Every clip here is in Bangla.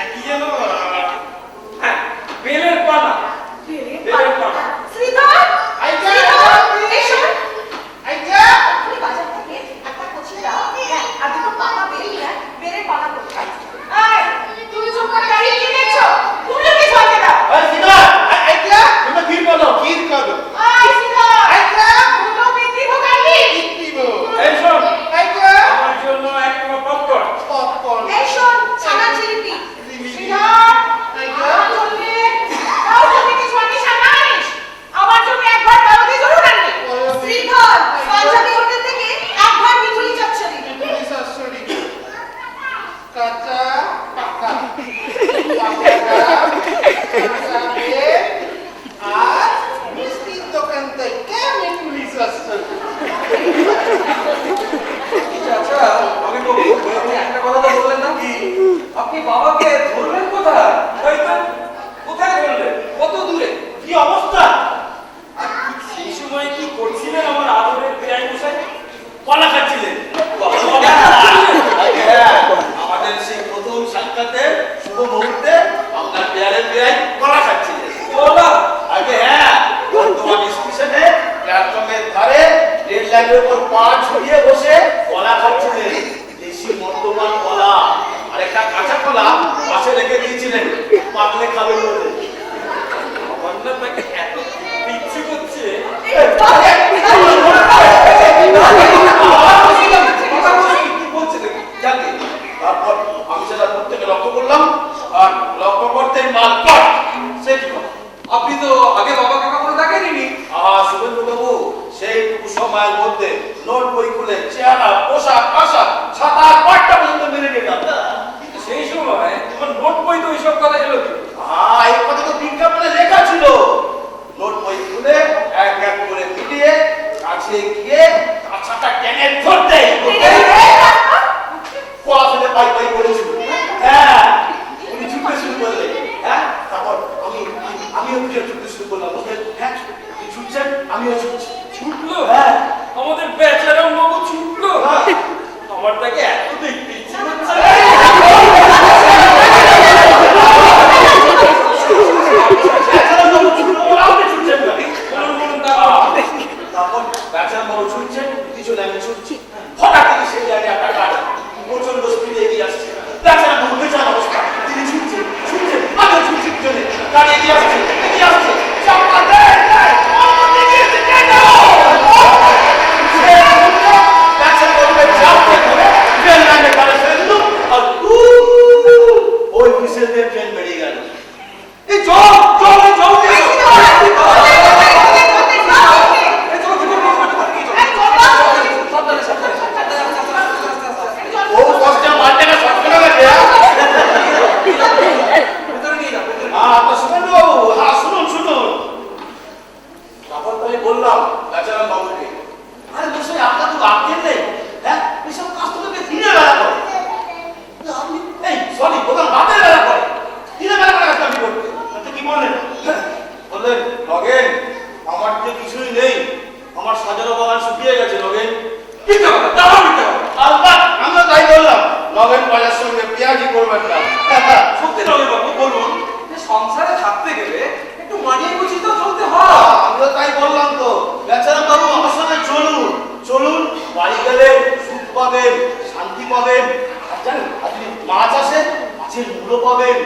কি যেন হ্যাঁ বেলের পানা বেলের পানা শ্রীধর আইজা এসো আইজা তুমি বাজার থেকে একটা কচি দাও হ্যাঁ আর দুটো পাকা বেল না বেলের পানা করতে এই তুমি চুপ করে দাঁড়িয়ে কি দেখছো তুমি কি চলতে দাও ওই সিধা আইজা তুমি কি করো এই শ্রীধর আইজা দুটো বিক্রি হোকালি দিব এই শোন আইজা আমার জন্য এক কিলো পপকর্ন পপকর্ন এই শোন ছানা জিলিপি জিলিপি। শ্রীধর আইজা। আমার জন্য তাও তুমি কিছু আনিস আর না আনিস আমার জন্য একবার বারোটি জরুর আনবি শ্রীধর পাঞ্জাবি হোটেল থেকে একবার মিঠুলি চচ্চড়ি পুলিশ আসরি কাঁচা পাকা আর মিষ্টির দোকান থেকে পুলিশ আসরি আচ্ছা আমি বলবো আপনি একটা কথা তো বললেন না কি আপনি বাবাকে ধরলেন কোথায় ওই তো কোথায় ধরলে কত দূরে কি অবস্থা আর সেই সময় কি করছিলেন আমার আদরের বেআই মশাই কলা খাচ্ছিলেন আমাদের সেই প্রথম সাক্ষাতে শুভ মুহূর্তে আপনার পেয়ারের পেয়াই কলা খাচ্ছিলেন কলা আগে হ্যাঁ বর্তমান স্টেশনে প্ল্যাটফর্মের ধারে রেল লাইনের উপর পা ঝুলিয়ে বসে কলা খাচ্ছিলেন দেশি বর্তমান কলা আর একটা কাঁচা কলা পাশে রেখে দিয়েছিলেন পাতলে খাবেন বলে আমার না তাকে এত ইচ্ছে করছে তারপর আমি সেটা প্রত্যেকে লক্ষ্য করলাম আর লক্ষ্য করতেই মাল পট সে কি কথা আপনি তো আগে বাবাকে কখনো দেখেননি শুভেন্দু বাবু সেই সময়ের মধ্যে নোট বই খুলে চেহারা পোশাক আশাক ছাতা পাট্টা পর্যন্ত মেনে নিতাম না কিন্তু সেই সময় তোমার নোট বই তো এইসব কথা ছিল কি এই কথা তো বিজ্ঞাপনে লেখা ছিল নোট বই খুলে এক এক করে মিলিয়ে কাছে গিয়ে কাছাটা টেনে ধরতে কলা ফেলে পাই পাই করেছিল হ্যাঁ উনি ছুটতে শুরু করলেন হ্যাঁ তারপর আমিও ছুটতে শুরু করলাম হ্যাঁ আপনি ছুটছেন আমিও ছুটছি ছুটলো হ্যাঁ আমাদের বেচারা বাবু ছুটলো হ্যাঁ। আমার তাকে এত দেখতে ইচ্ছে করছে তারপর বেচারা বড় ছুটছেন পিছনে আমি ছুটছি হঠাৎ থেকে সেই জায়গায় একটা গাড়ি প্রচন্ড স্পিডে এগিয়ে আসছে বেচারা বড় বেচারা অবস্থা তিনি ছুটছেন আমিও ছুটছি পিছনে গাড়ি এগিয়ে আসছে চাপা দেয় বেচারা বড় চাপতে ধরে ট্রেন লাইনে গাড়ি ফেলে দিল আর ওই হুইসেল দিয়ে ট্রেন বেরিয়ে গেল এই চল ও কষ্টে মারতে না সব করে গেছে ভেতরে নিয়ে যাও আপনার শুনুন বাবু হ্যাঁ শুনুন তখন তো আমি বললাম বেচারাম বাবুকে আরে মশাই আপনার তো রাখতেন নেই হ্যাঁ এসব কাজ তো তোকে দিনের বেলা করে আপনি এই সরি বোধহয় রাতের বেলা করে দিনের বেলা করে কাজটা আপনি করতে আপনি কি বললেন বললেন লগেন আমার তো কিছুই নেই আমার সাজানো বাগান শুকিয়ে গেছে লগেন মিথ্যা কথা দাঁড়াও মিথ্যা কথা আলবাত আমরা তাই বললাম লগেন বাজার সঙ্গে পেঁয়াজি করবেন না সত্যি নয় বাবু বলুন যে সংসারে থাকতে গেলে একটু মানিয়ে গুছিয়ে তো চলতে হয় আমরা তাই বললাম তো বেচারা বাবু আমার সঙ্গে চলুন বাড়ি গেলে সুখ পাবেন শান্তি পাবেন আর জানেন আপনি মাছ আসে মাছের মূল্য পাবেন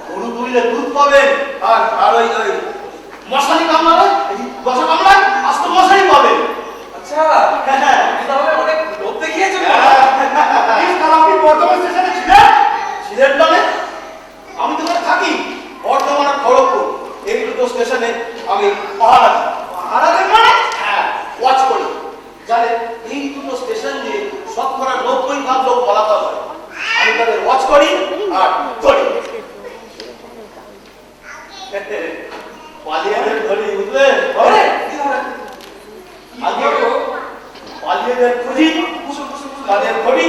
গরু দুইলে দুধ পাবেন আর ওই মশারি কামড়ালে মশা কামড়ায় আস্ত মশারি পাবেন আচ্ছা তাহলে অনেক লোভ দেখিয়েছেন আপনি বর্ধমান স্টেশনে ছিলেন মানে আমি তো থাকি বর্ধমান আর খড়গপুর এই দুটো স্টেশনে আমি পাহারা দিই মানে হ্যাঁ ওয়াচ করি জানেন এই দুটো স্টেশন দিয়ে শতকরা 90% লোক বলাতে হয় আমি তাদের ওয়াচ করি আর ধরি পালিয়েদের ধরি বুঝলেন আগে পালিয়েদের খুঁজি তাদের ধরি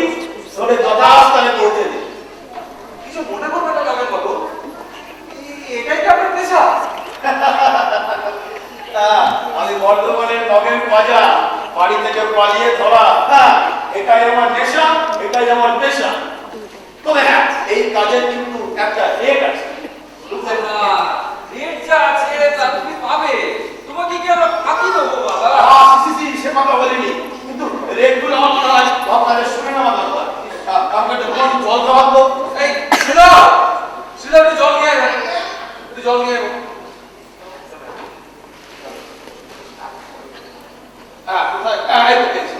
ধরে যথাস্থানে পৌঁছে দিই কিছু মনে করবেন না যাবেন বাবু এটাই কি আপনার পেশা আমি বর্ধমানের নগেন বাজা বাড়ি থেকে পালিয়ে ধরা এটাই আমার নেশা এটাই আমার পেশা তবে হ্যাঁ এই কাজের কিন্তু একটা কথা বলিনি, কিন্তু রেটগুলো আমার মনে হয় আপনাদের শুনে নেওয়া দরকার। আপনাদের কোনো জল খাওয়ান তো? এই শ্রীধর, শ্রীধর একটু জল নিয়ে আয়, একটু জল নিয়ে আয়। হ্যাঁ, কোথায়? হ্যাঁ, এই তো পেয়েছি।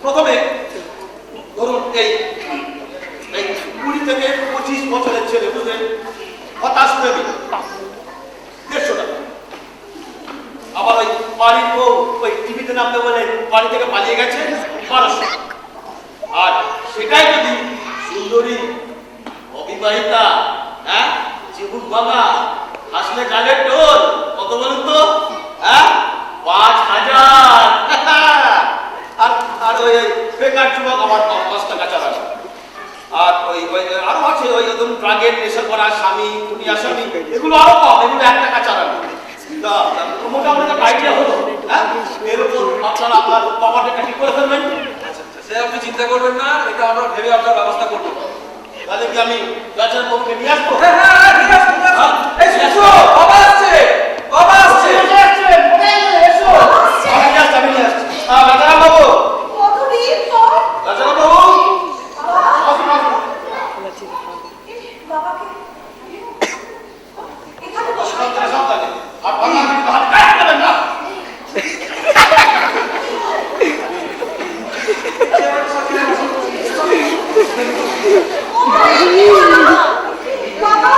প্রথমে ধরুন এই 20 থেকে 25 বছরের ছেলে, বুঝলেন, হতাশ প্রেমী, 150 টাকা। আবার ওই বাড়ির বউ ওই টিভিতে নামতে বলে বাড়ি থেকে পালিয়ে গেছে, 1200। আর সেটাই যদি সুন্দরী অবিবাহিতা, হ্যাঁ, জীবন ভাঙা, হাসলে গালের টোল, কত বলুন তো? হ্যাঁ, 5000। আর আর ওই বেকার যুবক আমার 5 টাকা চালাবে। আর ওই আরো আছে ওই একদম ড্রাগের নেশা করা স্বামী, খুনিয়া স্বামী, এগুলো আরো কম, এগুলো 1 টাকা চালাবে। মোটামুটি একটা আইডিয়া হলো। হ্যাঁ, এর উপর আপনারা আপনার পকেটটা ঠিক করে ফেলবেন। সে আপনি চিন্তা করবেন না, এটা আমরা ভেবে আপনার ব্যবস্থা করবো। তাহলে কি আমি বেচার বউকে নিয়ে আসবো? হ্যাঁ হ্যাঁ হ্যাঁ, ঠিক আছে, ঠিক আছে। এই শুনছো, বাবা আসছে, বাবা আসছে। আমি নিয়ে আসছি। রাজারাম বাবু, কতদিন পর রাজারাম বাবু, বাবা, আসুন আসুন। বাবাকে এখানে বসে সাবধানে সাবধানে। আর ভাঙা কিন্তু হাত কাটবেন না। বাবা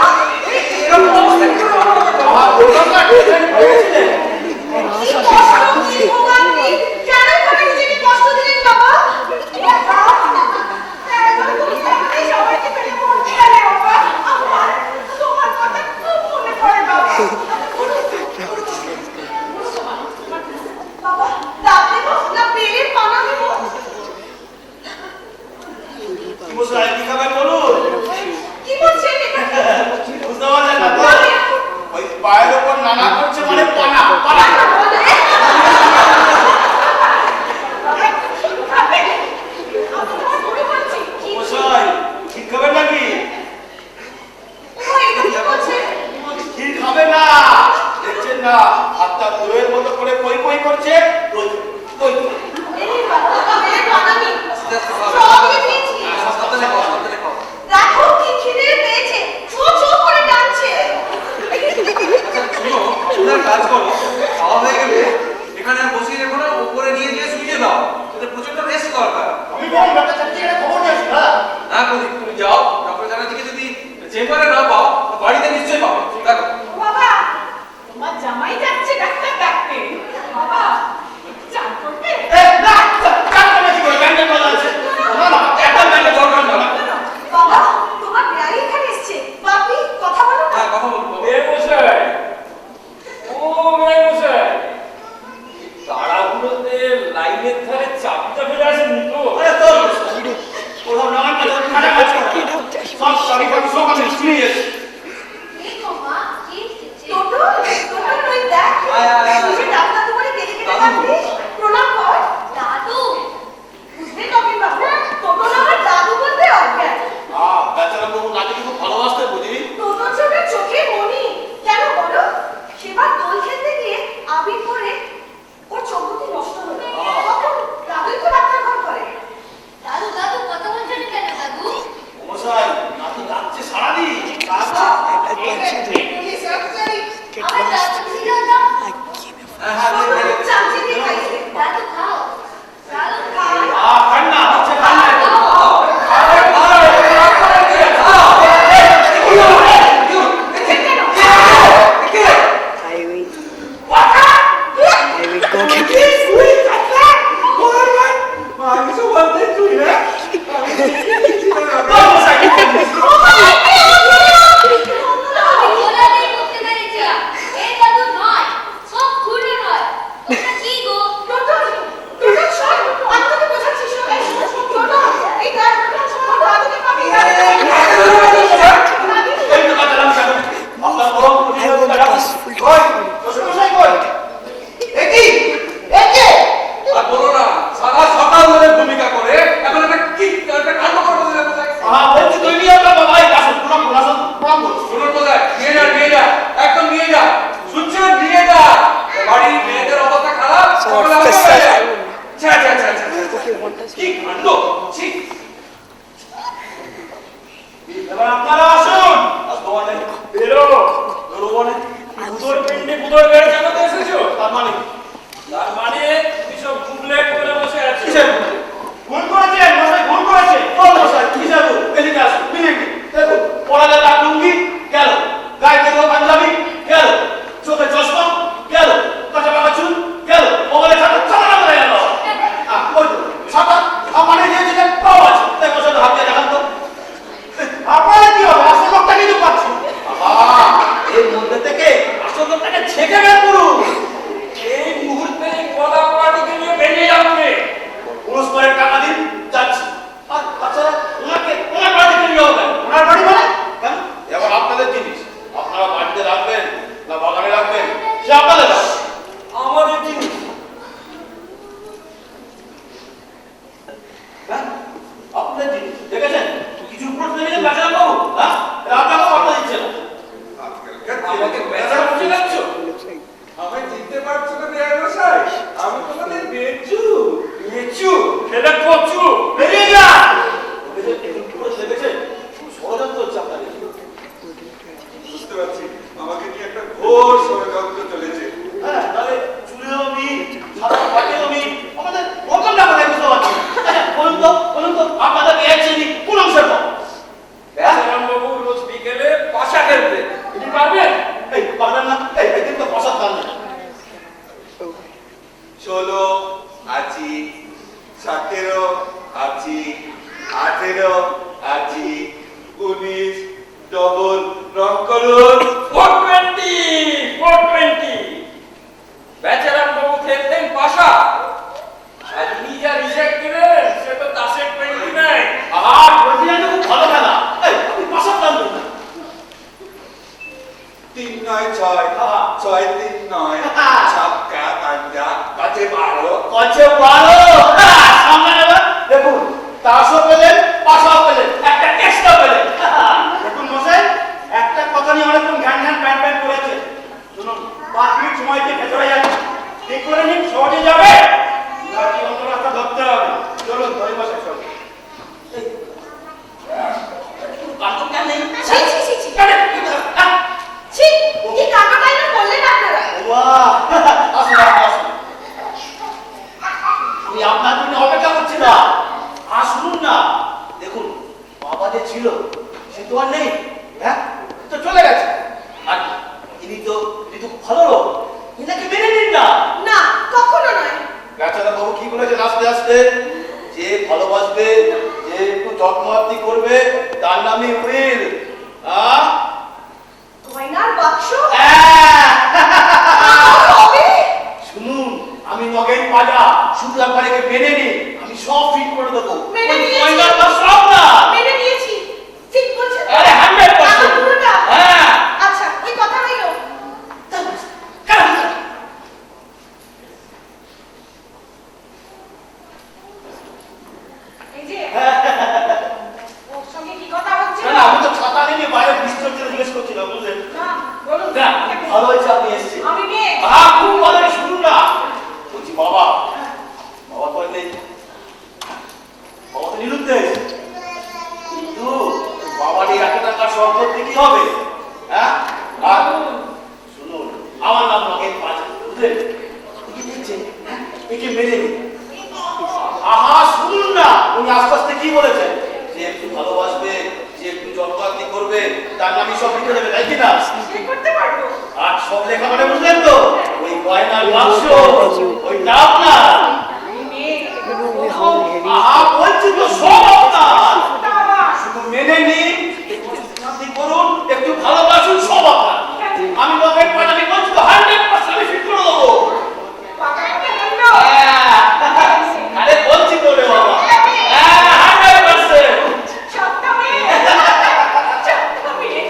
এরকম অবস্থা কি করে হলো? আমার বললাম না, ট্রেন করেছিলেন। মশাই কি খাবেন বলুন? বুঝতে পারলেন না তো? ওই পায়ের ওপর নানা করছে মানে পানা পানা। মশাই কি খাবেন নাকি? ক্ষীর খাবে না, দেখছেন না হাতটা দইয়ের মতো করে কই কই করছে। দই দই আস্তে আস্তে খাও, সাবধানে খাও, সাবধানে খাও। দেখো কি খিদে পেয়েছে, চো চো করে টানছে। আচ্ছা শুনো, আপনার কাজ করো, খাওয়া হয়ে গেলে এখানে আর বসিয়ে রেখো না, উপরে নিয়ে গিয়ে শুইয়ে দাও। এদের প্রচন্ড রেস্ট দরকার। আমি বললাম ডাক্তার চাচ্ছি এটা খবর নিয়ে আসি। হ্যাঁ না প্রদীপ, তুমি যাও, ডক্টর জানাজিকে যদি চেম্বারে না পাও, বাড়িতে নিশ্চয়ই পাবে। দেখো বাবা, তোমার জামাই যাচ্ছে ডাক্তার ডাকতে। বাবা, চান করবে? না চাকরি নাকি করে ব্যান্ডেজ বলা আছে। না না একটা ব্যান্ডেজ দরকার না। বাবা, তোমার ভাই এখানে এসেছে। বাপি, কথা বলো না। হ্যাঁ কথা বলবো। মশাই, ও মশাই, তাড়াহুড়োতে লাইনের ধারে চাপটা ফেলে আসেননি তো? আরে তো কোথাও নাগান না খাটা কাজ করে সব সরি সব আমি শুনিয়ে টোটো, টোটো ওই দেখ। আয়, আয়, আয়। বুঝে ডাক্তার তোমারে দেখে দেখে দাদু। ডাকবি। প্রণাম কর। দাদু। বুঝলে নবীন বাবু, টোটো না আমার দাদু বলতে অজ্ঞান। বেচারা বাবু নাকি খুব ভালোবাসতে বুঝি। টোটো চোখে চোখে মনি। কেন বলো? সেবার দোল খেলতে গিয়ে আবির পরে ওর চোখ দুটি নষ্ট হলো। তখন দাদুই তো ডাক্তার ঘর করে। দাদু দাদু কথা বলছেন কেন দাদু? মশাই নাকি যাচ্ছে সারাদিন। আমার দাদু ছিল না। হ্যাঁ হ্যাঁ টোটো দেখে চামচি দিয়ে খাইছে। দাদু খাও, দাদু খাও। খান না হচ্ছে খান না। কেন? সকলে আমাকে বলে। যা যা যা যা কি কাণ্ড ছি এবার আপনারা আসুন আসবো মানে বেরো বেরোবনে উদর পিন্ডে উদর বেড়ে জানাতে এসেছো তার মানে তুমি সব গুবলেট করে বসে আছো ভুল করেছেন মশাই ভুল করেছে ও মশাই কি যাবো এদিকে আসুন মিনিট দেখো পড়ালে তার লুঙ্গি গেল গায়ে দেবো পাঞ্জাবি গেল চোখে চশমা গেল কাঁচা পাকা চুল গেল মোবাইলে ছাতা ছাতা করে গেল ওই তো ছাতা আমারে দিয়েছিলেন পাওয়া আছে তাই মশাই হাত দিয়ে দেখান তো আপনারা কি হবে আসল লোকটা কিন্তু পাচ্ছি এর মধ্যে থেকে আসল লোকটাকে ছেঁকে বের করুন এই মুহূর্তে গলা পাটিকে নিয়ে বেরিয়ে যাবে পুরস্কারের টাকা দিন যাচ্ছি আর তাছাড়া ওনার বাড়িতে নিয়ে হবে ওনার বাড়ি মানে কেন এবার আপনাদের জিনিস আপনারা বাড়িতে রাখবেন না বাগানে রাখবেন সে আপনাদের আমাদের জিনিস হ্যাঁ আপনাদের জিনিস দেখেছেন কিছু প্রশ্ন নিয়ে বাঁচানো পাবো হ্যাঁ আপনাকে কথা দিচ্ছে না আমাকে বেচারা বুঝে যাচ্ছ আমি চিনতে পারছো না বিয়ার মশাই আমি তোমাদের বেচু সেটা কচু বেরিয়ে যা দেখেছেন ষড়যন্ত্র হচ্ছে আপনাদের বুঝতে পারছি আমাকে কি একটা ঘোর ষড়যন্ত্র চলেছে হ্যাঁ তাহলে চুলেও মিট সাদা পাটেও মিট আমাদের নতুন না করে বুঝতে পারছি বলুন তো আপনাদের এক শ্রেণী কোন অংশের পর বাবু রোজ বিকেলে পাশা খেলতে এটি পারবেন এই পারবেন না এই দিন তো পাশা খান না 16 আছি 17 আছি 18 আছি 19 ডবল রং করুন 420 বেচারাম বাবু খেলতেন পাশা আর ইনি যা রিজেক্ট দিলেন সে তো তাসের 29 বলছি না খুব ভালো খেলা এই আপনি পাশা খান না 3 9 6 6 3 9 ছাক্কা পাঞ্জা কাছে 12 কচ্ছে 12 সামনে নেবেন দেখুন তাসও পেলেন পাশাও পেলেন একটা টেস্টও পেলেন দেখুন মশাই একটা কথা নিয়ে অনেকক্ষণ ঘ্যান প্যান করেছে শুনুন 5 মিনিট সময় দিয়ে ভেতরে যাচ্ছে ঠিক করে নিন সহজে যাবে নাকি অন্য রাস্তা ধরতে হবে চলুন ধরে বসে চলুন কাটুন কেন নেই ছি ছি ছি ছি কি কাকাটাই না করলেন আপনারা বাহ আসুন আমি আপনার জন্য অপেক্ষা করছি না আর শুনুন না দেখুন বাবা যে ছিল সে তো আর নেই হ্যাঁ তো চলে গেছে আর ইনি তো ভালো লোক এনাকে মেনে নিন না না কখনো নয় বেচারা বাবু কি বলেছে আস্তে আস্তে যে ভালোবাসবে যে একটু যত্নআত্তি করবে তার নামই উইল হ্যাঁ গয়নার বাক্স হ্যাঁ হবে শুনুন আমি নগেন পাজা শুধু আপনাকে মেনে নিন আমি সব ফিট করে দেবো মেনে ওই নিয়েছি। পয়সাটা সব না মেনে নিয়েছি ঠিক বলছেন আরে 100% টাকা পুরোটা? হ্যাঁ আচ্ছা ওই কথা রইল এই যে ওর সঙ্গে কি কথা হচ্ছে না আমি তো ছাতা নিয়ে বাইরে বৃষ্টি হচ্ছে জিজ্ঞেস করছিলাম বুঝলেন না বলুন না ভালো হয়েছে আপনি এসেছেন আমি মেয়ে খুব ভালো হয়েছে, শুনুন না বলছি বাবা তো নেই বাবা তো নিরুদ্দেশ কিন্তু বাবার এই 1 টাকার সম্পত্তি কি হবে হ্যাঁ আর শুনুন আমার নাম নগেন পাজা বুঝলেন কি দেখছেন একে মেরে নিন শুনুন না উনি আস্তে আস্তে কি বলেছেন যে একটু ভালোবাসবে যে একটু যত্নআত্তি করবে তার নামই সব লিখে দেবে তাই কি না কি করতে পারবো আর সব লেখা মানে বুঝলেন তো ওই গয়নার বাক্স ওইটা আপনার আমি মেয়ে বলছি তো সব আপনার বাবা শুধু মেনে নিন একটু যত্নআত্তি করুন একটু ভালোবাসুন সব আপনার আমি নগেন পাঠাবি বলছি তো 100% আমি ফিট করে দেবো পাকাটা বলল আরে বলছি তো রে বাবা 100% সবটা মেয়ে সবটা মেয়ে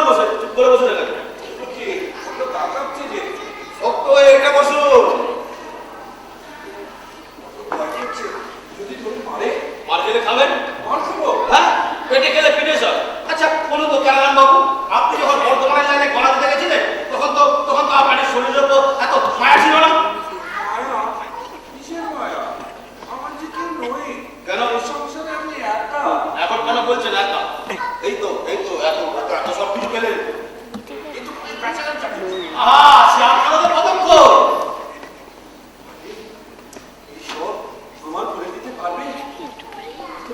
বসে চুপ করে বসে থাকেন ওই এটা বসুন। যদি ধরে মারে, মার খেলে খাবেন? মার খাবো। হ্যাঁ, পেটে খেলে পিঠে সব। আচ্ছা বলুন তো কেরালাম বাবু, আপনি যখন বর্ধমানের লাইনে গলা দিতে গেছিলেন তখন তো আপনার শরীরের উপর এত মায়া ছিল না? মায়া? কিসের মায়া? আমার যে কেউ নই। কেন? এই সংসারে আমি একা। এখন কেন বলছেন একা? এই তো এত সব কিছু পেলেন। কিন্তু এই প্যাঁচাটার চাকরি। সে আপনারা তো পদক্ষ। ঈশ্বর আমার করে দিতে পারবে?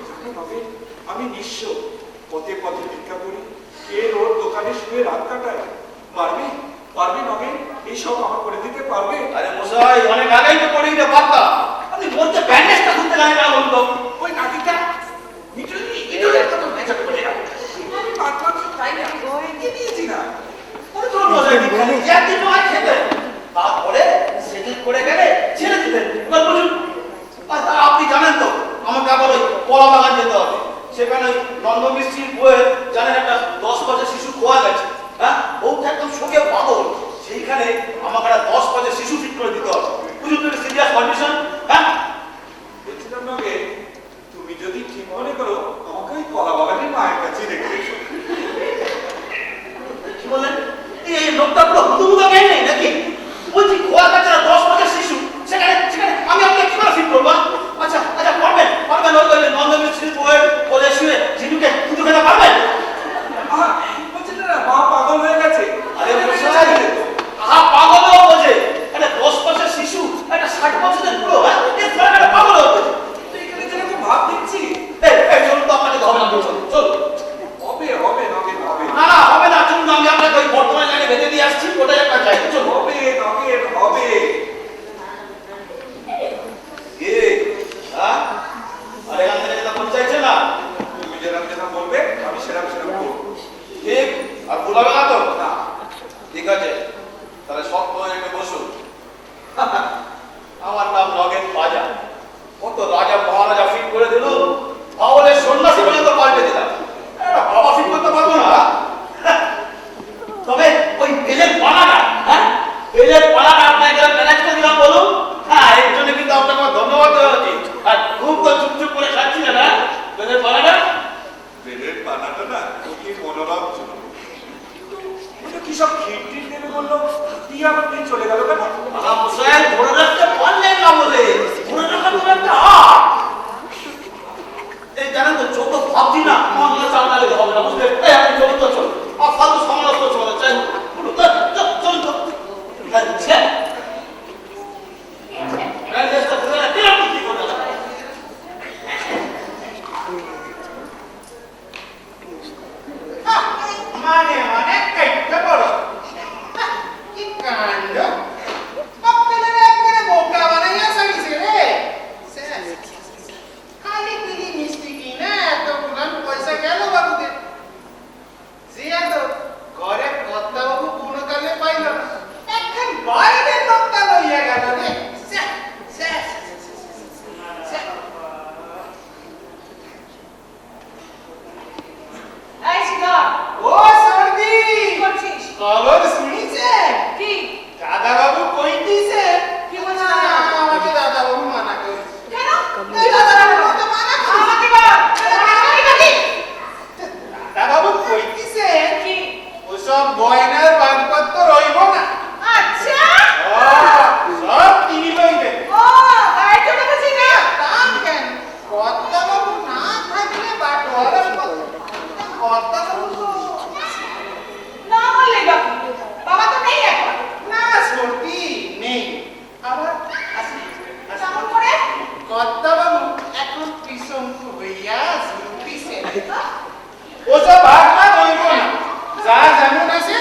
জানো নগেন, আমি নিঃস্ব, পথে পথে ভিক্ষা করি, কে ওর দোকানে শুয়ে রাত কাটায়। পারবে নগেন, এইসব আমার করে দিতে পারবে? আরে মশাই, অনেক আগেই তো পড়ে দিতে পারতাম। আপনি বলতে ব্যান্ডেজটা খুলতে লাগে না বলুন তো। ওই নাতিটা আমি মাত্র তাই না দিয়েছি না। ওরে তোর মশাই দিচ্ছেন, একদিন নয় খেতে। তারপরে সেটিং করে গেলে ছেড়ে দিতেন। এবার বলুন, আপনি জানেন তো আমাকে আবার ওই কলা বাগান যেতে হবে। সেখানে ওই নন্দ মিস্ত্রির বইয়ের জানেন একটা 10 বছর শিশু খোয়া গেছে। হ্যাঁ, বউটা একদম শোকে পাগল। সেইখানে আমাকে একটা 10 বছর শিশু ঠিক করে দিতে হবে। বুঝুন তো সিরিয়াস কন্ডিশন। হ্যাঁ, বলছিলাম নগেন, তুমি যদি ঠিক মনে করো আমাকে ওই কলা বাগানের মায়ের কাছে রেখে এসো। কি বললেন? এই লোকটা পুরো হুতুমুতো জ্ঞান নেই নাকি? বলছি খোয়া গেছে 10 বছর শিশু, সেখানে আমি আপনাকে কি করে ফিট করবো? আচ্ছা পারবেন ওই নন্দ মিস্ত্রির বইয়ের কোলে শুয়ে ঝিনুকে দুটো খেতে পারবেন? বলছিলেন না মা পাগল হয়ে গেছে। আরে মশাই, পাগলও বোঝে। একটা 10 বছর শিশু, একটা 60 বছরের বুড়ো, হ্যাঁ, এর ফলে একটা পাগলও বোঝে। কিন্তু এখানে যেরকম ভাব দিচ্ছি। এই চলুন তো, আপনাকে হবে না, চলুন। হবে নগেন হবে। না হবে না, চলুন আমি আপনাকে ওই বর্তমান লাইনে বেঁধে দিয়ে আসছি, ওটাই একটা চাই। চলুন। হবে নগেন হবে। আর এখান থেকে যেটা বলতে চাইছে না, তুমি যেরকম বলবে আমি সেরকম করবো। ঠিক? আর ভুলাবে না তো? না। ঠিক আছে, তাহলে শক্ত হয়ে একটু বসুন। আমার নাম নগেন বাজা। কত রাজা মহারাজা ফিট করে দিল, তাহলে সন্ন্যাসী পর্যন্ত পাল্টে দিলাম। বাবা ফিট করতে পারবো না। তবে ওই বেলের পালাটা, হ্যাঁ, বেলের পালাটা আপনাকে ম্যানেজ করে দিলাম বলুন। হ্যাঁ, এর জন্য কিন্তু আপনাকে আমার ধন্যবাদ দেওয়া উচিত। আর খুব তো চুপচুপ করে খাচ্ছি না, বেলের পালাটা। বেলের পানাটা না খুবই মনোরম ছিল। কিন্তু কি সব খিটটির দেবে বললো, দিয়ে আবার দিয়ে চলে গেল কেন? মশাই ধরে রাখতে পারলেন না বলে, ধরে রাখা তো একটা এই জানেন তো, চোখ তো ভাবছি না মনে চালালে হবে না, বুঝলেন? এই আপনি চলুন তো, চলুন। আর ফালতু সমালোচনা চলে চাই, চলুন তো। আচ্ছা মানে কাইটা বড়। কি কাণ্ড! আপনাদের একবারে বোকা বানাইয়া ছাড়িছে রে। খালি পিলি মিষ্টি কিনা এতগুলো পয়সা গেল বাবুদের। জিয়া তো ঘরে কর্তা বাবু কোনোকালে পাইল না, এখন বাইরের লোকটা লইয়া গেল রে। এই শিখর, ও সর্দি, কি করছিস? খবর শুনিছেন? কি? দাদা বাবু কই দিছে? কি বলছিস? আমাকে দাদা বাবু মানা করে। কেন? এই দাদা বাবু তো মানা করে। আমাকে বল। আমাকে বলি। দাদা বাবু কই দিছে? কি? ওসব গয়নার বাগপত্র রইব না। আচ্ছা। সব তিনি লইবেন। ও, গায়ে চলে গেছি না? তা কেন? কর্তা বাবু না থাকলে বাটোয়ারা কর্তা বাবু তো না বললেই বাবা। বাবা তো নেই এখন। না সর্দি নেই। আবার আসি কেমন করে? কর্তা বাবু এখন পিছনকু হইয়া শুনতিছে। ওসব ভাগবাদ হইব না। যা যেমন আছে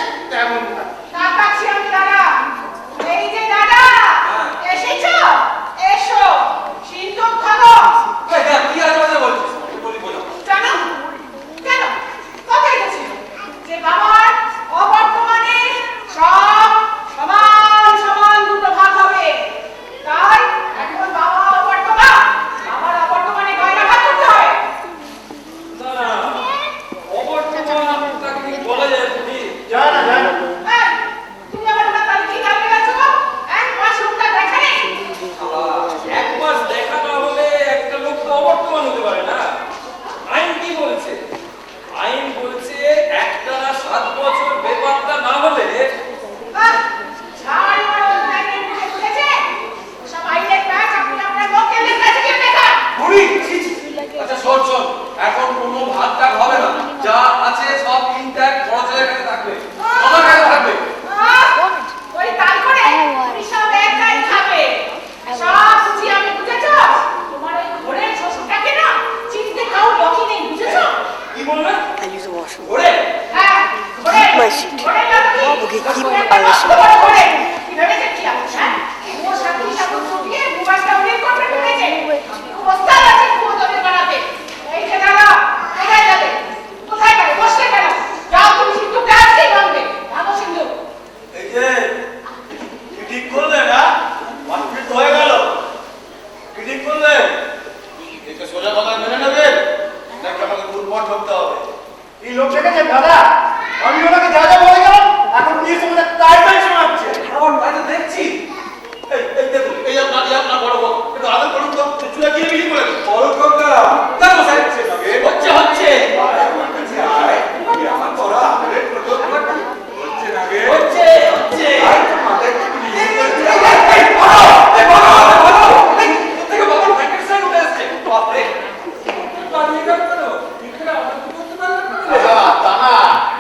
ঘরে গেল কি? বাবুকে কি ঘরে পারছে? ঘরে কি ভেবেছেন কি আপনি, হ্যাঁ? ও সাথী সাপুত্র দিয়ে মোবাইলটা উড়িয়ে করবে ঢুকেছে। খুব ওস্তাদ আছে ক্ষমতাদের বানাতে। এই যে দাদা, কোথায় যাবে? কোথায় গেলে? বসলে কেন? যাও তুমি সিন্ধুকটা আজকেই ভাঙবে। ভাঙো সিন্ধুক। এই যে কি ঠিক করলে না? মারপিট তো হয়ে গেল। কি ঠিক করলে? এটা সোজা কথা মেনে নেবেন নাকি আমাকে দুর্বল ঢুকতে হবে? এই লোক দেখেছেন দাদা, আমি ওনাকে যা যা বলে গেলাম এখন নিয়ে সঙ্গে তাই তাই শোনাচ্ছে। আমার ভাই তো দেখছি। এই দেখুন, এই আপনার বড় বড় একটু আদর করুন তো, চুলা গিয়ে বিলি করে দিন। বড় কাকা তার মশাই হচ্ছে হচ্ছে হচ্ছে আমার তোরা হচ্ছে না গে হচ্ছে হচ্ছে তা না,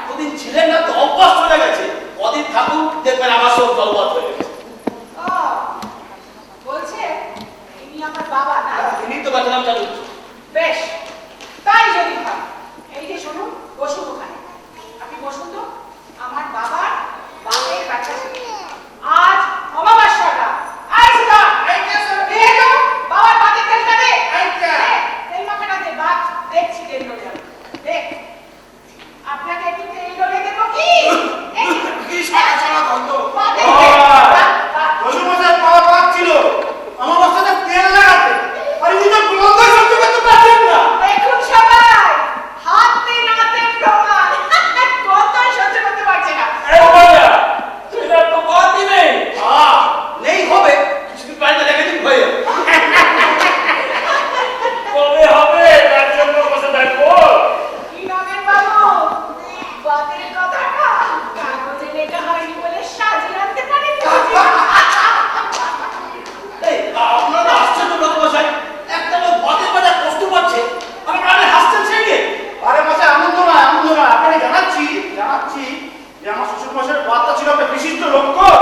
দুদিন ছিলেন না তো অভ্যাস চলে গেছে। কদিন থাকুন দেখবেন আমার সব জলবৎ হয়ে গেছে। ও, বলছে ইনি আমার বাবা না? ইনি তো বেতনাম চালু। বেশ, তাই যদি হয়, এই যে শুনুন, বসুন ওখানে। আপনি বসুন তো। আমার বাবার বাপের কাছে আজ অমাবস্যার রাত। আজ না, এই তো, বাবার বাপের তেলটা দে। তেল মাখাটা দে, বাপ দেখছি তেল ডলে। দেখ, আপনাকে একটু তেল ডলে দেবো কি? কি সারা সারা গন্ধ। বাপের তেল, বাপ। শ্বশুরমশাই পাওয়া পাক ছিল আমার বাচ্চাদের তেল লাগাতে, আর উনি তো গন্ধ সহ্য করতে পারছেন না। দেখুন সবাই, হাতে নাতে প্রমাণ। কতই সহ্য করতে পারছে না। এই বাবা, এটা তো বাদই নেই। নেই হবে, কিছুদিন বাড়িতে রেখে দিন ভাই। কবে হবে তার জন্য বসে থাকবো। কি নামের বাবু? বাতের কথাটা কাগজে লেখা হয়নি বলে সাজিয়ে আনতে পারেন না। এই আপনারা তো আশ্চর্য লোক মশাই, একটা লোক বাদে বাদে কষ্ট পাচ্ছে আর আপনি হাসছেন সেই নিয়ে। আরে মশাই আনন্দ নয়, আনন্দ নয়, আপনাকে জানাচ্ছি যে আমার শ্বশুরমশাইয়ের বাচ্চা ছিল একটা বিশিষ্ট লক্ষণ।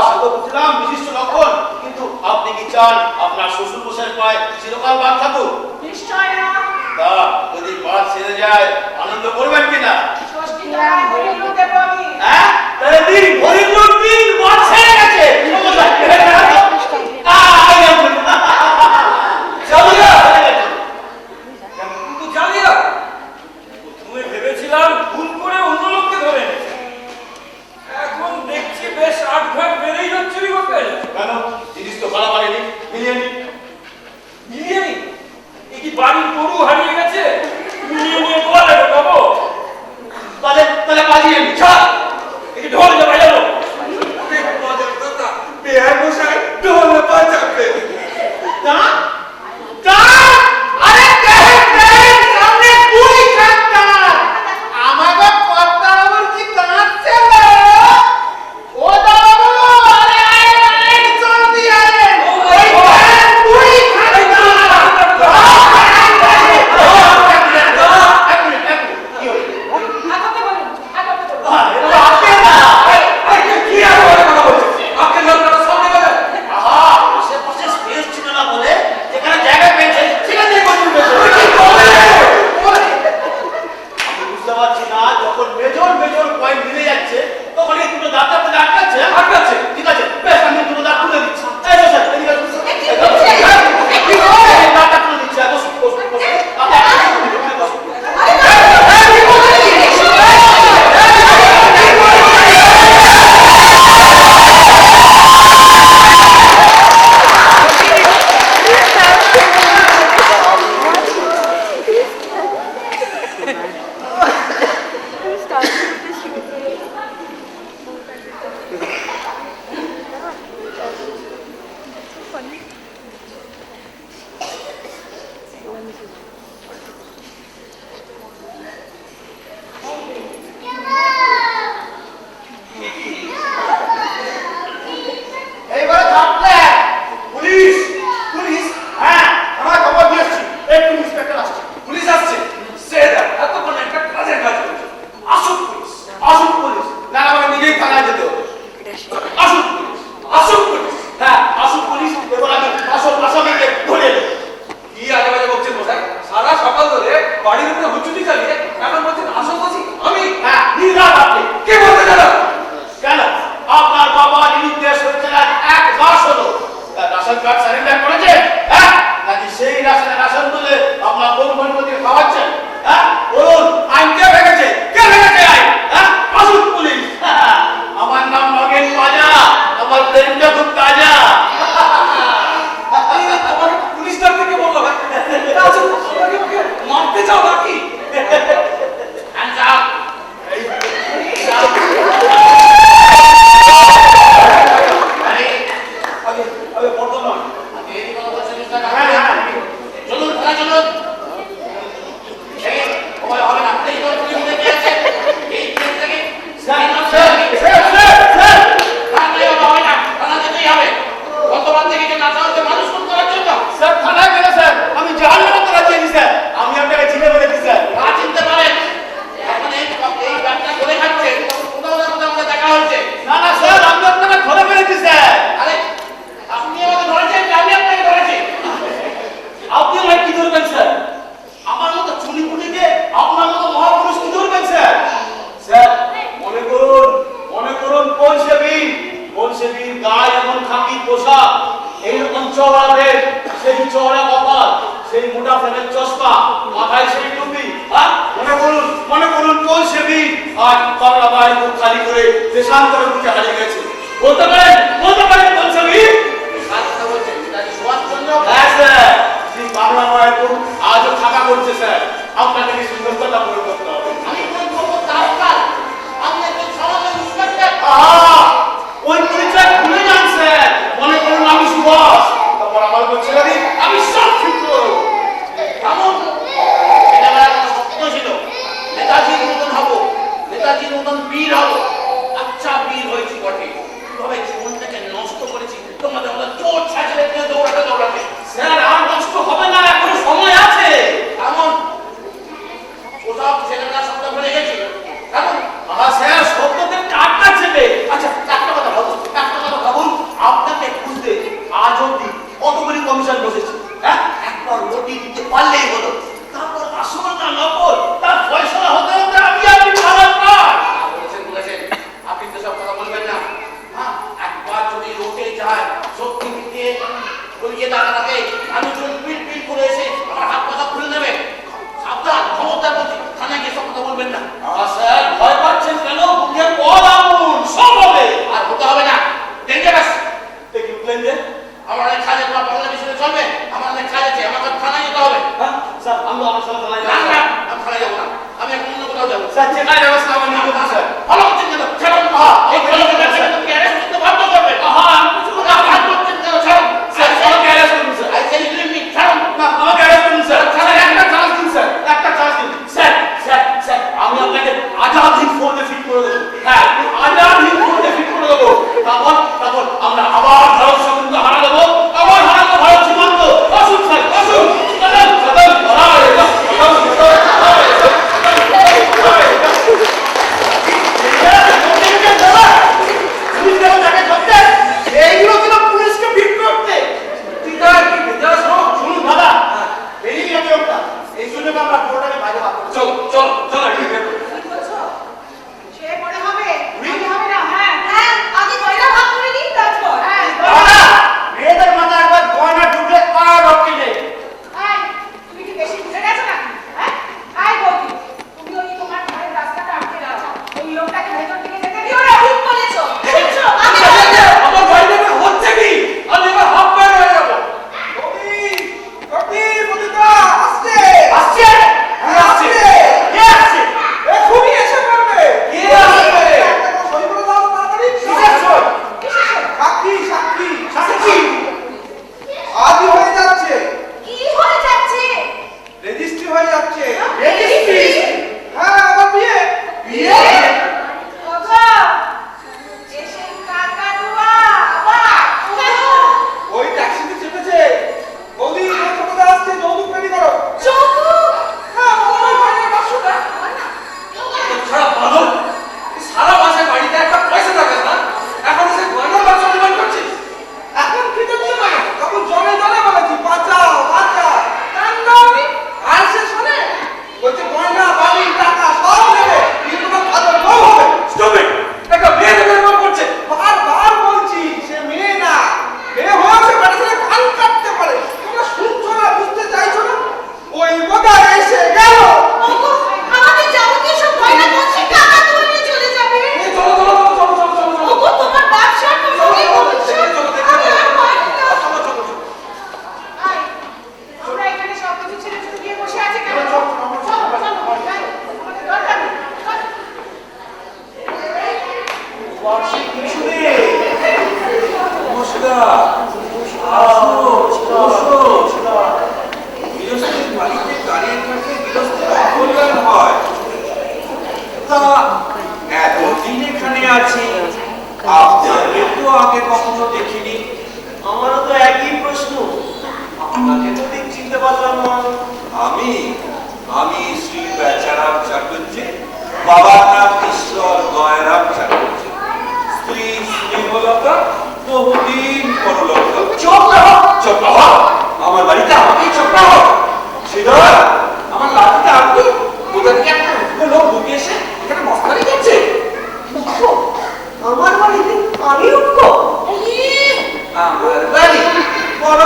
সে তো বুঝলাম বিশিষ্ট লক্ষণ, কিন্তু আপনি কি চান আপনার শ্বশুর মশাইয়ের পায়ে চিরকাল বাদ থাকুক? নিশ্চয় না। তা যদি বাদ ছেড়ে যায় আনন্দ করবেন কিনা? ষষ্ঠী টাকায় হরিণ দেবো আমি। হ্যাঁ, তাহলে দিন হরিদ্র দিন বাদ ছেড়ে গেছে। কিন্তু জানি না, প্রথমে ভেবেছিলাম ভুল করে অন্য লোককে ধরে এনেছে। এখন দেখছি বেশ আটঘাট বেড়েই যাচ্ছে বিপক্ষে। কেন? জিনিস তো ভালো পারেনি, মিলিয়ে নিন। মিলিয়ে নি? এ কি বাড়ির গরু হারিয়ে গেছে? মিলিয়ে নিয়ে গোয়ালে ঢোকাবো? তাহলে বাজিয়ে নিন। ছাড়, একে ঢোল যা বাজাবো। বিহার মশাই ঢোলে বাজাবে। সামনে পুরি খাট্টা আমাকে কর্তা বাবুর কি দাঁত ছিল? ও দাদু, আরে আয় জলদি আয়। ও মাই গড! চওড়া পেট, সেই চওড়া কপাল, সেই মোটা ফ্রেমের চশমা, মাথায় সেই টুপি, আর মনে করুন কোন সেবি আর বাংলা মায়ের মুখ খালি করে দেশান্তরে মুখে হারিয়ে গেছে। বলতে পারেন কোন সেবি? হ্যাঁ স্যার, সেই বাংলা মায়ের মুখ আজও থাকা করছে স্যার। আপনাকে কি সুন্দরতা করে করতে হবে। ওই পরিচয় ভুলে যান স্যার। মনে করুন আমি সুভাষ, তারপর আমার বলছে আমি সব ঠিক করব। এমন ছেলেবেলায় একটা স্বপ্ন ছিল, নেতাজির মতন হবো, নেতাজির মতন বীর হবো। আচ্ছা বীর হয়েছি বটে, কিভাবে জীবনটাকে নষ্ট করেছি তোমাদের মতো চোর ছাঁচড়ে দিয়ে দৌড়াতে। স্যার আর নষ্ট হবে না, এখনো সময় আছে। এমন ওসব ছেলেরা শব্দ ভুলে গেছি। এমন স্যার সত্যতে টাটকা ছেলে। আচ্ছা একটা কথা ভাবুন, আপনাকে বুঝতে আজ অব্দি কতগুলি কমিশন বসেছে। হ্যাঁ, একবার নোটি দিতে পারলেই হলো, তারপর আসল না নকল তার ফয়সালা হতে আপনি ভালো পান। বলেছেন আপনি তো সব কথা বলবেন না। হ্যাঁ, একবার যদি রোটে যায় সত্যি মিথ্যে গলিয়ে দাঁড়াতে মানুষজন পিল করে এসে আমার হাত পাখা খুলে নেবে। সাবধান, ক্ষমতা বলছি, থানায় গিয়ে সব কথা বলবেন না। স্যার ভয় পাচ্ছেন কেন? বুকে বল আগুন, সব হবে। আর হতে হবে না, ডেঞ্জারাস। দেখি উঠলেন যে আমার অনেক কাজে তোমার পাগলা বিষয়ে চলবে। আমার অনেক কাজ আছে, আমাকে থানায় যেতে হবে। হ্যাঁ স্যার, আমি আমার সাথে থানায় না যাবো। না, আমি থানায় যাবো না, আমি এখন অন্য কোথাও যাবো। স্যার যেখানে ব্যবস্থা আমার নিয়ে করুন স্যার। ভালো করছেন কেন? ছাড়ুন। এই ভালো করছেন কেন? তুমি অ্যারেস্ট করতে বাধ্য করবে। আমি কিছু না, বাধ্য করছেন কেন? ছাড়ুন। স্যার আমাকে অ্যারেস্ট করুন sir. I say you leave me. ছাড়ুন। না আমাকে অ্যারেস্ট করুন স্যার। স্যার একটা চান্স দিন স্যার, একটা চান্স দিন স্যার। স্যার আমি আপনাকে আজাদ হিন্দ ফৌজে ফিট করে দেবো। হ্যাঁ, আজাদ হিন্দ ফৌজে ফিট করে দেবো। তারপর আমরা আবার ভারত স্বাধীনতা হারা দেবো, আবার হারাবো ভারত সীমান্ত। আসুন স্যার, আসুন। এইগুলো ছিল পুলিশকে ফিট করতে। শুনুন দাদা, বেরিয়ে গেছে ওটা, এই জন্য আমরা পুরোটাকে বাইরে বার করছি। চলো কি বলছো? সে মনে হবে না। হ্যাঁ, আগে গয়না ভাগ করে নিই, তারপর দাদা, মেয়েদের মাথায় একবার গয়না ঢুকলে আর রক্ষে নেই। তুমি কি বেশি বুঝে গেছো নাকি? হ্যাঁ, বৌদি, তুমি ওই তোমার ঘরের রাস্তাটা আটকে দাও। ওই লোকটাকে ভেতর থেকে যেতে দিও না, ঠিক বলেছো। শুনছো? আগে বলো। আমার বাড়িতে হচ্ছে কি? আমি এবার হাফ প্যান্ট হয়ে যাবো। আসছে? হ্যাঁ, আসছে। কে আসছে? কে আসবে? কিসের সই? সাক্ষী? কি হয়ে যাচ্ছে? রেজিস্ট্রি? বিয়ে? ওগো, এসে কাকাতুয়া, আবার, যৌতুক? সারা বাদল, সারা মাসে বাড়িতে একটা পয়সা থাকে না, এখন সে গয়নার বাক্স অভিমান করছিস। Stop it! একটা মেয়ে দেখে এরকম করছে। ওগো, আমাদের যাবতীয় সব গয়না বলছি কাকাতুয়া নিয়ে চলে যাবে। চলো। ওগো, তোমার ব্যবসার কোনো কি বলছো? আমি আর পারি না। আয়, আমরা এখানে সব কিছু ছেড়ে ছুটে গিয়ে বসে আছি কেন? চলো, যাই, আমাদের দরকার নেই। চলো। নমস্কার। গৃহস্থের বাড়িতে দাঁড়িয়ে থাকলে গৃহস্থের অকল্যাণ হয়। তা এতদিন এখানে আছি, আপনাকে তো আগে কখনো দেখিনি। আমারও তো একই প্রশ্ন, আপনাকে তো ঠিক চিনতে পারলাম না। আমি শ্রী বেচারাম চাটুর্যে, বাবার নাম ঈশ্বর দয়ারাম চাটুর্যে, স্ত্রী স্নেহলতা, বহুদিন পরলতা। চোখ রাখো। আমার বাড়িতে আমাকেই চোখ রাখো। শ্রীধর, আমার লাঠিটা আনতো, কোথা থেকে একটা লোক ঢুকে এসে এখানে মস্তানি করছে। আমার বাড়িতে আমি উঠবো? আমার বাড়ি বড়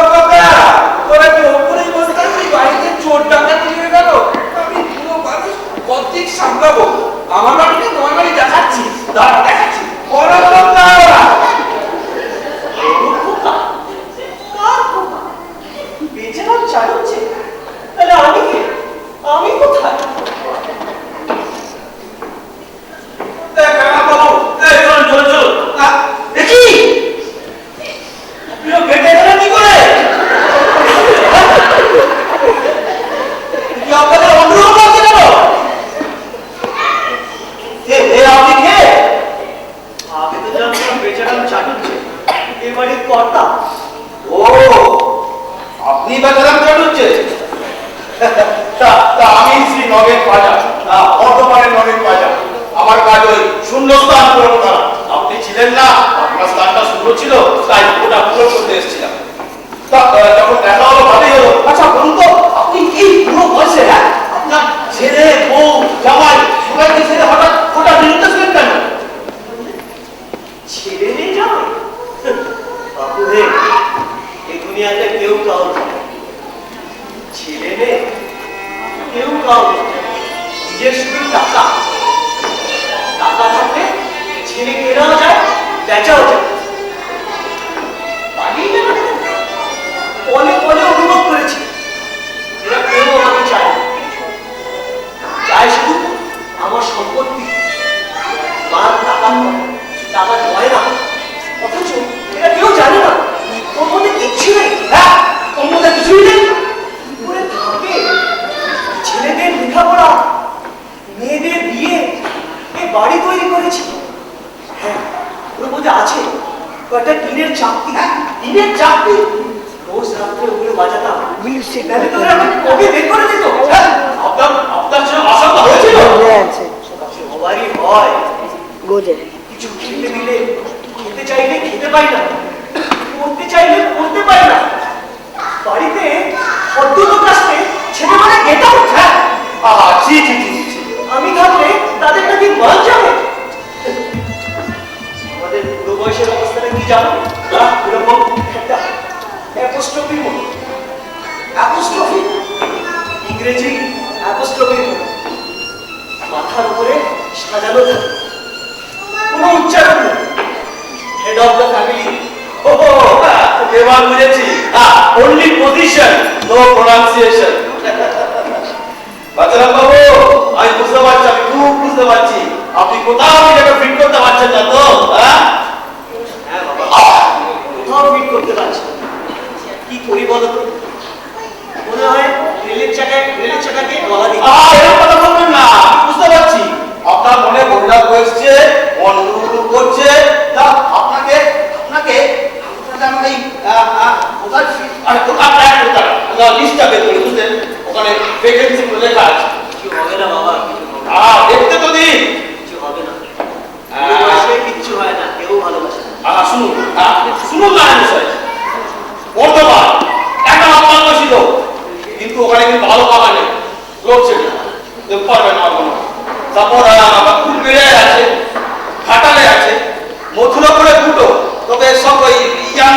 কি বেচারাম চটুচ্ছে? তা আমি শ্রী নগেন পাজা, বর্ধমানের নগেন পাজা। আমার কাজ ওই শূন্যস্থান পূরণ করা। আপনি ছিলেন না, আপনার স্থানটা শূন্য ছিল, তাই ওটা পূরণ করতে এসেছিলাম। তা যখন দেখা হলো ভালোই হলো। আচ্ছা বলুন তো, আপনি এই পুরো বয়সে আপনার ছেলে বউ জামাই সবাইকে ছেড়ে হঠাৎ হঠাৎ বিরুদ্ধে ছিলেন কেন? ছেলে নেই জামাই? বাপুরে, এই দুনিয়াতে কেউ কাউ ছেলে নেই, কেউ কাউ নিজের শুধু টাকা। টাকা থাকলে ছেলে কেনাও যায়, বেচাও যায়। পলে পলে অনুভব করেছি এরা কেউ আমাকে চায় না, চায় শুধু আমার সম্পত্তি। মার টাকা টাকা হয় না, অথচ এরা কেউ জানে না ওর মধ্যে কিচ্ছু নেই। হ্যাঁ, ওর মধ্যে কিছুই নেই। কি করে থাকে? ছেলেদের লেখাপড়া, মেয়েদের বিয়ে, এ বাড়ি তৈরি করেছি। হ্যাঁ, ওর মধ্যে আছে কয়েকটা টিনের চাকতি। হ্যাঁ, টিনের চাকতি। রোজ রাত্রে ওগুলো বাজাতাম, নাহলে তো ওরা আমাকে কবে বের করে দিত। হ্যাঁ, আপনার জন্য আশঙ্কা হয়েছিল? সবারই হয়। কিছু খেতে দিলে খেতে চাইলে খেতে পাই না, পড়তে চাইলে পড়তে পাই না। বাড়িতে হদ্দ লোক আসতে ছেলে মানে গেটা উঠে। জি জি জি জি। আমি থাকলে তাদের নাকি মান যাবে। আমাদের পুরো বয়সের অবস্থাটা কি জানো? এরকম একটা অ্যাপোস্ট্রফির মতো। অ্যাপোস্ট্রফি, ইংরেজি অ্যাপোস্ট্রফির মতো। মাথার উপরে সাজানো থাকে, কোনো উচ্চারণ নেই। Head of the family. এবার বুঝেছি। Only position, no pronunciation. Baccharam বাবু, আমি বুঝতে পারছি, আমি খুব বুঝতে পারছি আপনি কোথাও নিজেকে ফিট করতে পারছেন না তো। হ্যাঁ বাবা, কোথাও ফিট করতে পারছি না। কি করি বলো তো? মনে হয় রেলের চাকাকে গলা দিই। এরকম কথা বলবেন না, আমি বুঝতে পারছি আপনার মনে বন্যার বসছে, মন উড়ু করছে। তা আপনাকে আপনাকে আমার এই কোথায় লিস্টটা বের করে বুঝলেন, ওখানে ভ্যাকেন্সি গুলো লেখা আছে। কিছু হবে না বাবা, কিছু হবে না। দেখতে তো দিন। কিছু হবে না। এই বয়সে কিচ্ছু হয় না, কেউ ভালোবাসে না। শুনুন শুনুন না বিষয় বর্ধমান একটা অপমান ছিল, কিন্তু ওখানে কিন্তু ভালো খাবার নেই, লোক ছিল পারবে না। তারপর খুব বেড়ে আছে, ঘাটালে আছে, মথুরাপুরে দুটো, তবে সব ওই ইয়াং